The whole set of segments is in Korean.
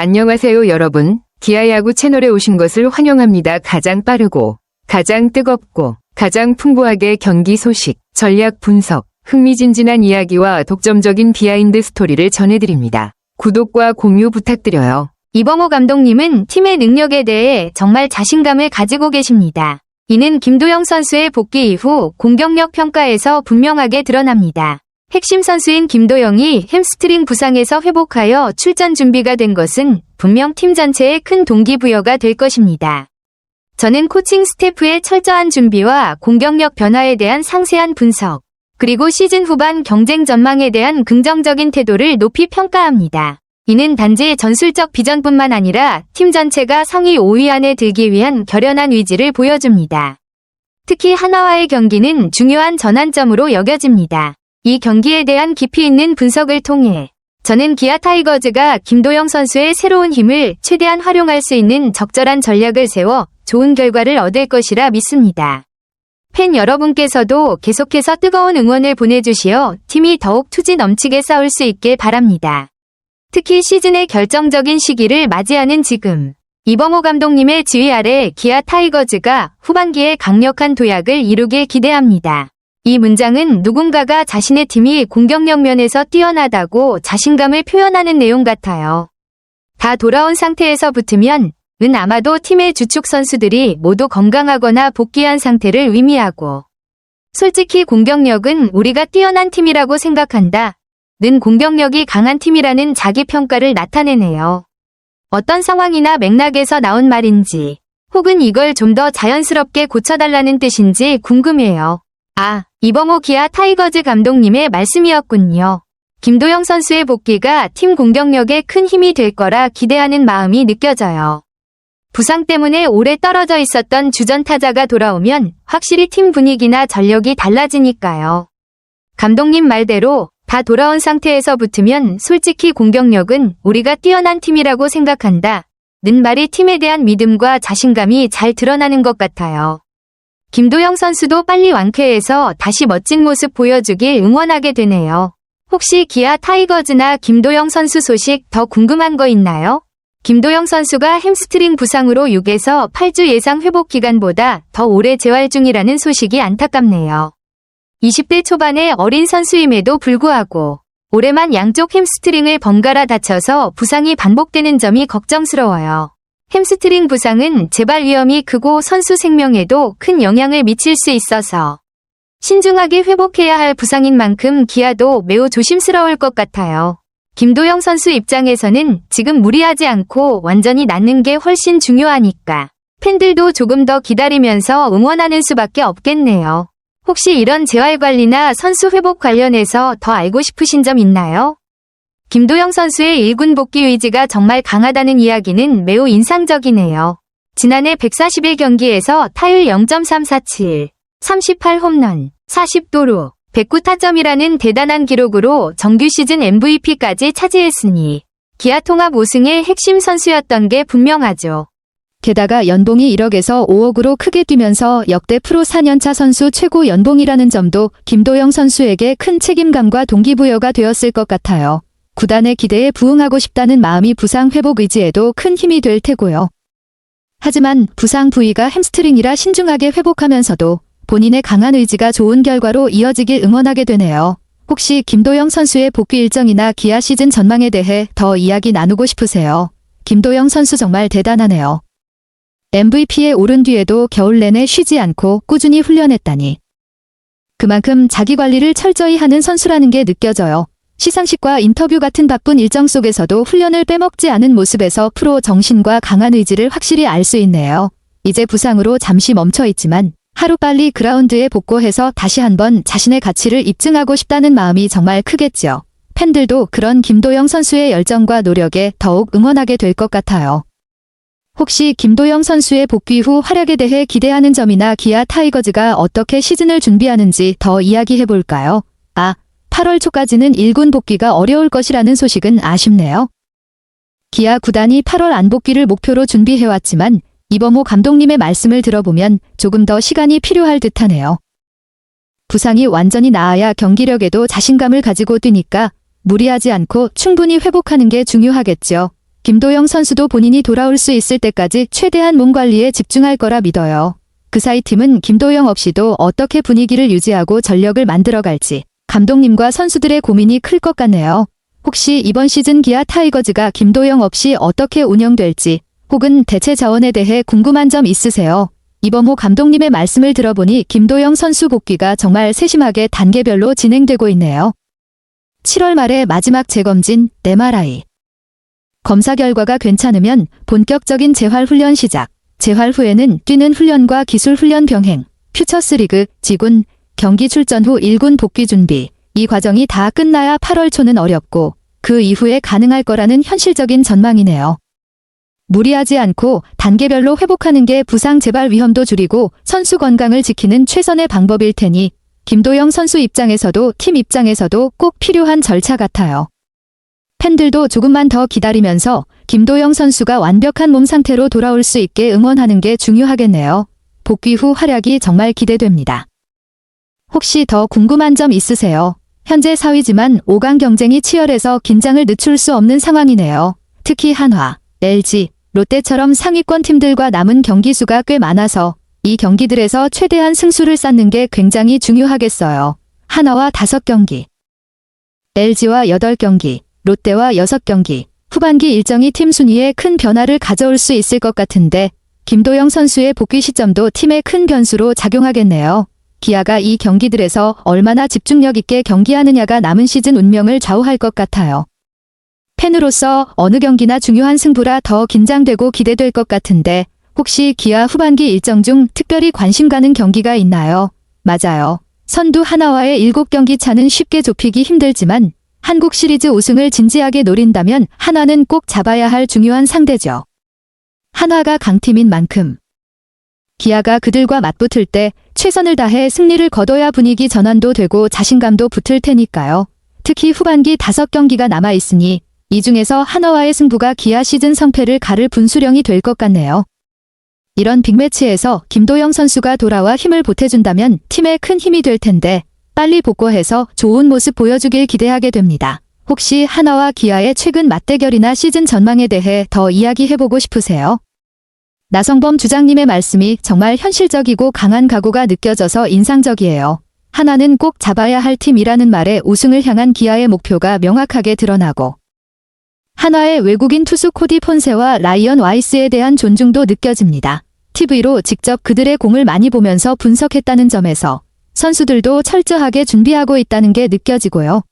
안녕하세요 여러분. 기아야구 채널에 오신 것을 환영합니다. 가장 빠르고 가장 뜨겁고 가장 풍부하게 경기 소식, 전략 분석, 흥미진진한 이야기와 독점적인 비하인드 스토리를 전해드립니다. 구독과 공유 부탁드려요. 이범호 감독님은 팀의 능력에 대해 정말 자신감을 가지고 계십니다. 이는 김도영 선수의 복귀 이후 공격력 평가에서 분명하게 드러납니다. 핵심 선수인 김도영이 햄스트링 부상에서 회복하여 출전 준비가 된 것은 분명 팀 전체에 큰 동기부여가 될 것입니다. 저는 코칭 스태프의 철저한 준비와 공격력 변화에 대한 상세한 분석, 그리고 시즌 후반 경쟁 전망에 대한 긍정적인 태도를 높이 평가합니다. 이는 단지 전술적 비전뿐만 아니라 팀 전체가 상위 5위 안에 들기 위한 결연한 의지를 보여줍니다. 특히 하나와의 경기는 중요한 전환점으로 여겨집니다. 이 경기에 대한 깊이 있는 분석을 통해 저는 기아 타이거즈가 김도영 선수의 새로운 힘을 최대한 활용할 수 있는 적절한 전략을 세워 좋은 결과를 얻을 것이라 믿습니다. 팬 여러분께서도 계속해서 뜨거운 응원을 보내주시어 팀이 더욱 투지 넘치게 싸울 수 있게 바랍니다. 특히 시즌의 결정적인 시기를 맞이하는 지금, 이범호 감독님의 지휘 아래 기아 타이거즈가 후반기에 강력한 도약을 이루길 기대합니다. 이 문장은 누군가가 자신의 팀이 공격력 면에서 뛰어나다고 자신감을 표현하는 내용 같아요. 다 돌아온 상태에서 붙으면 은 아마도 팀의 주축 선수들이 모두 건강하거나 복귀한 상태를 의미하고, 솔직히 공격력은 우리가 뛰어난 팀이라고 생각한다. 는 공격력이 강한 팀이라는 자기평가를 나타내네요. 어떤 상황이나 맥락에서 나온 말인지, 혹은 이걸 좀 더 자연스럽게 고쳐달라는 뜻인지 궁금해요. 이범호 기아 타이거즈 감독님의 말씀이었군요. 김도영 선수의 복귀가 팀 공격력에 큰 힘이 될 거라 기대하는 마음이 느껴져요. 부상 때문에 오래 떨어져 있었던 주전 타자가 돌아오면 확실히 팀 분위기나 전력이 달라지니까요. 감독님 말대로 다 돌아온 상태에서 붙으면 솔직히 공격력은 우리가 뛰어난 팀이라고 생각한다. 는 말이 팀에 대한 믿음과 자신감이 잘 드러나는 것 같아요. 김도영 선수도 빨리 완쾌해서 다시 멋진 모습 보여주길 응원하게 되네요. 혹시 기아 타이거즈나 김도영 선수 소식 더 궁금한 거 있나요? 김도영 선수가 햄스트링 부상으로 6에서 8주 예상 회복 기간보다 더 오래 재활 중이라는 소식이 안타깝네요. 20대 초반의 어린 선수임에도 불구하고 올해만 양쪽 햄스트링을 번갈아 다쳐서 부상이 반복되는 점이 걱정스러워요. 햄스트링 부상은 재발 위험이 크고 선수 생명에도 큰 영향을 미칠 수 있어서 신중하게 회복해야 할 부상인 만큼 기아도 매우 조심스러울 것 같아요. 김도영 선수 입장에서는 지금 무리하지 않고 완전히 낫는 게 훨씬 중요하니까 팬들도 조금 더 기다리면서 응원하는 수밖에 없겠네요. 혹시 이런 재활관리나 선수 회복 관련해서 더 알고 싶으신 점 있나요? 김도영 선수의 1군 복귀 의지가 정말 강하다는 이야기는 매우 인상적이네요. 지난해 141경기에서 타율 0.347, 38홈런, 40도루, 109타점이라는 대단한 기록으로 정규 시즌 MVP까지 차지했으니 기아 통합 우승의 핵심 선수였던 게 분명하죠. 게다가 연봉이 1억에서 5억으로 크게 뛰면서 역대 프로 4년차 선수 최고 연봉이라는 점도 김도영 선수에게 큰 책임감과 동기부여가 되었을 것 같아요. 구단의 기대에 부응하고 싶다는 마음이 부상 회복 의지에도 큰 힘이 될 테고요. 하지만 부상 부위가 햄스트링이라 신중하게 회복하면서도 본인의 강한 의지가 좋은 결과로 이어지길 응원하게 되네요. 혹시 김도영 선수의 복귀 일정이나 기아 시즌 전망에 대해 더 이야기 나누고 싶으세요? 김도영 선수 정말 대단하네요. MVP에 오른 뒤에도 겨울 내내 쉬지 않고 꾸준히 훈련했다니. 그만큼 자기 관리를 철저히 하는 선수라는 게 느껴져요. 시상식과 인터뷰 같은 바쁜 일정 속에서도 훈련을 빼먹지 않은 모습에서 프로 정신과 강한 의지를 확실히 알 수 있네요. 이제 부상으로 잠시 멈춰 있지만 하루빨리 그라운드에 복귀해서 다시 한번 자신의 가치를 입증하고 싶다는 마음이 정말 크겠죠. 팬들도 그런 김도영 선수의 열정과 노력에 더욱 응원하게 될 것 같아요. 혹시 김도영 선수의 복귀 후 활약에 대해 기대하는 점이나 기아 타이거즈가 어떻게 시즌을 준비하는지 더 이야기해볼까요? 8월 초까지는 1군 복귀가 어려울 것이라는 소식은 아쉽네요. 기아 구단이 8월 안복귀를 목표로 준비해왔지만 이범호 감독님의 말씀을 들어보면 조금 더 시간이 필요할 듯하네요. 부상이 완전히 나아야 경기력에도 자신감을 가지고 뛰니까 무리하지 않고 충분히 회복하는 게 중요하겠죠. 김도영 선수도 본인이 돌아올 수 있을 때까지 최대한 몸 관리에 집중할 거라 믿어요. 그 사이 팀은 김도영 없이도 어떻게 분위기를 유지하고 전력을 만들어갈지 감독님과 선수들의 고민이 클 것 같네요. 혹시 이번 시즌 기아 타이거즈가 김도영 없이 어떻게 운영될지 혹은 대체 자원에 대해 궁금한 점 있으세요? 이범호 감독님의 말씀을 들어보니 김도영 선수 복귀가 정말 세심하게 단계별로 진행되고 있네요. 7월 말에 마지막 재검진 MRI. 검사 결과가 괜찮으면 본격적인 재활 훈련 시작. 재활 후에는 뛰는 훈련과 기술 훈련 병행, 퓨처스리그, 지군, 경기 출전 후 1군 복귀 준비. 이 과정이 다 끝나야 8월 초는 어렵고 그 이후에 가능할 거라는 현실적인 전망이네요. 무리하지 않고 단계별로 회복하는 게 부상 재발 위험도 줄이고 선수 건강을 지키는 최선의 방법일 테니 김도영 선수 입장에서도 팀 입장에서도 꼭 필요한 절차 같아요. 팬들도 조금만 더 기다리면서 김도영 선수가 완벽한 몸 상태로 돌아올 수 있게 응원하는 게 중요하겠네요. 복귀 후 활약이 정말 기대됩니다. 혹시 더 궁금한 점 있으세요? 현재 4위지만 5강 경쟁이 치열해서 긴장을 늦출 수 없는 상황이네요. 특히 한화, LG, 롯데처럼 상위권 팀들과 남은 경기 수가 꽤 많아서 이 경기들에서 최대한 승수를 쌓는 게 굉장히 중요하겠어요. 한화와 5경기, LG와 8경기, 롯데와 6경기, 후반기 일정이 팀 순위에 큰 변화를 가져올 수 있을 것 같은데 김도영 선수의 복귀 시점도 팀에 큰 변수로 작용하겠네요. 기아가 이 경기들에서 얼마나 집중력 있게 경기하느냐가 남은 시즌 운명을 좌우할 것 같아요. 팬으로서 어느 경기나 중요한 승부라 더 긴장되고 기대될 것 같은데 혹시 기아 후반기 일정 중 특별히 관심 가는 경기가 있나요? 맞아요. 선두 하나와의 7경기 차는 쉽게 좁히기 힘들지만 한국 시리즈 우승을 진지하게 노린다면 한화는 꼭 잡아야 할 중요한 상대죠. 한화가 강팀인 만큼 기아가 그들과 맞붙을 때 최선을 다해 승리를 거둬야 분위기 전환도 되고 자신감도 붙을 테니까요. 특히 후반기 5경기가 남아있으니 이 중에서 한화와의 승부가 기아 시즌 성패를 가를 분수령이 될 것 같네요. 이런 빅매치에서 김도영 선수가 돌아와 힘을 보태준다면 팀에 큰 힘이 될 텐데 빨리 복구해서 좋은 모습 보여주길 기대하게 됩니다. 혹시 한화와 기아의 최근 맞대결이나 시즌 전망에 대해 더 이야기해보고 싶으세요? 나성범 주장님의 말씀이 정말 현실적이고 강한 각오가 느껴져서 인상적이에요. 한화는 꼭 잡아야 할 팀이라는 말에 우승을 향한 기아의 목표가 명확하게 드러나고 한화의 외국인 투수 코디 폰세와 라이언 와이스에 대한 존중도 느껴집니다. TV로 직접 그들의 공을 많이 보면서 분석했다는 점에서 선수들도 철저하게 준비하고 있다는 게 느껴지고요.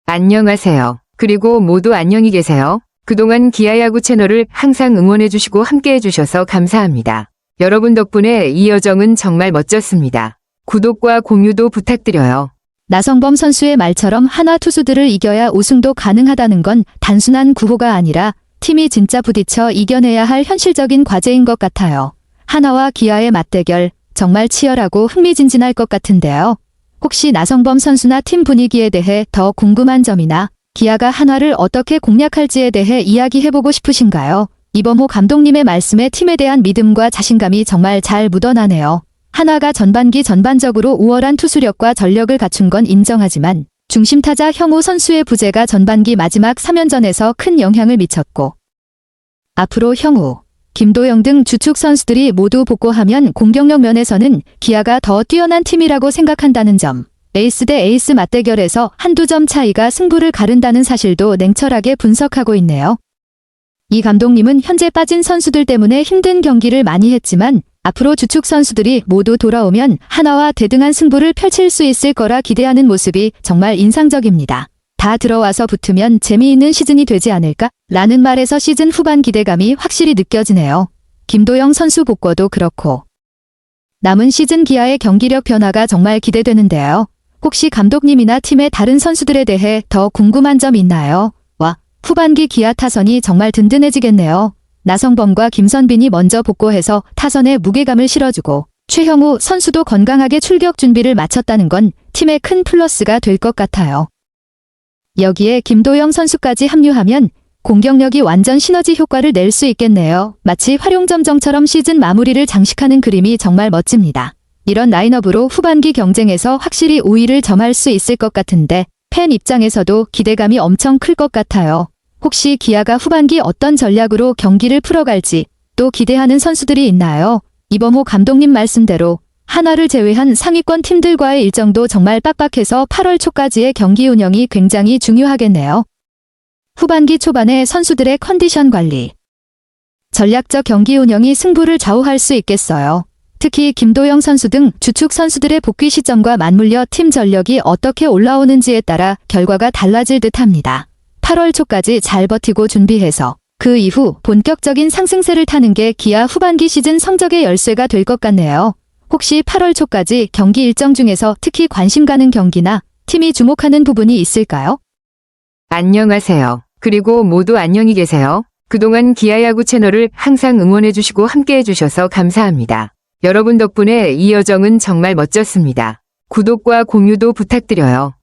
안녕하세요. 그리고 모두 안녕히 계세요. 그동안 기아야구 채널을 항상 응원해주시고 함께해주셔서 감사합니다. 여러분 덕분에 이 여정은 정말 멋졌습니다. 구독과 공유도 부탁드려요. 나성범 선수의 말처럼 한화 투수들을 이겨야 우승도 가능하다는 건 단순한 구호가 아니라 팀이 진짜 부딪혀 이겨내야 할 현실적인 과제인 것 같아요. 한화와 기아의 맞대결 정말 치열하고 흥미진진할 것 같은데요. 혹시 나성범 선수나 팀 분위기에 대해 더 궁금한 점이나 기아가 한화를 어떻게 공략할지에 대해 이야기해보고 싶으신가요? 이범호 감독님의 말씀에 팀에 대한 믿음과 자신감이 정말 잘 묻어나네요. 한화가 전반기 전반적으로 우월한 투수력과 전력을 갖춘 건 인정하지만 중심타자 형우 선수의 부재가 전반기 마지막 3연전에서 큰 영향을 미쳤고 앞으로 형우, 김도영 등 주축 선수들이 모두 복구하면 공격력 면에서는 기아가 더 뛰어난 팀이라고 생각한다는 점, 에이스 대 에이스 맞대결에서 한두 점 차이가 승부를 가른다는 사실도 냉철하게 분석하고 있네요. 이 감독님은 현재 빠진 선수들 때문에 힘든 경기를 많이 했지만 앞으로 주축 선수들이 모두 돌아오면 한화와 대등한 승부를 펼칠 수 있을 거라 기대하는 모습이 정말 인상적입니다. 다 들어와서 붙으면 재미있는 시즌이 되지 않을까? 라는 말에서 시즌 후반 기대감이 확실히 느껴지네요. 김도영 선수 복귀도 그렇고 남은 시즌 기아의 경기력 변화가 정말 기대되는데요. 혹시 감독님이나 팀의 다른 선수들에 대해 더 궁금한 점 있나요? 후반기 기아 타선이 정말 든든해지겠네요. 나성범과 김선빈이 먼저 복구해서 타선에 무게감을 실어주고 최형우 선수도 건강하게 출격 준비를 마쳤다는 건 팀에 큰 플러스가 될 것 같아요. 여기에 김도영 선수까지 합류하면 공격력이 완전 시너지 효과를 낼 수 있겠네요. 마치 활용점정처럼 시즌 마무리를 장식하는 그림이 정말 멋집니다. 이런 라인업으로 후반기 경쟁에서 확실히 우위를 점할 수 있을 것 같은데 팬 입장에서도 기대감이 엄청 클 것 같아요. 혹시 기아가 후반기 어떤 전략으로 경기를 풀어갈지 또 기대하는 선수들이 있나요? 이범호 감독님 말씀대로 하나를 제외한 상위권 팀들과의 일정도 정말 빡빡해서 8월 초까지의 경기 운영이 굉장히 중요하겠네요. 후반기 초반에 선수들의 컨디션 관리. 전략적 경기 운영이 승부를 좌우할 수 있겠어요. 특히 김도영 선수 등 주축 선수들의 복귀 시점과 맞물려 팀 전력이 어떻게 올라오는지에 따라 결과가 달라질 듯합니다. 8월 초까지 잘 버티고 준비해서 그 이후 본격적인 상승세를 타는 게 기아 후반기 시즌 성적의 열쇠가 될 것 같네요. 혹시 8월 초까지 경기 일정 중에서 특히 관심 가는 경기나 팀이 주목하는 부분이 있을까요? 안녕하세요. 그리고 모두 안녕히 계세요. 그동안 기아야구 채널을 항상 응원해주시고 함께해주셔서 감사합니다. 여러분 덕분에 이 여정은 정말 멋졌습니다. 구독과 공유도 부탁드려요.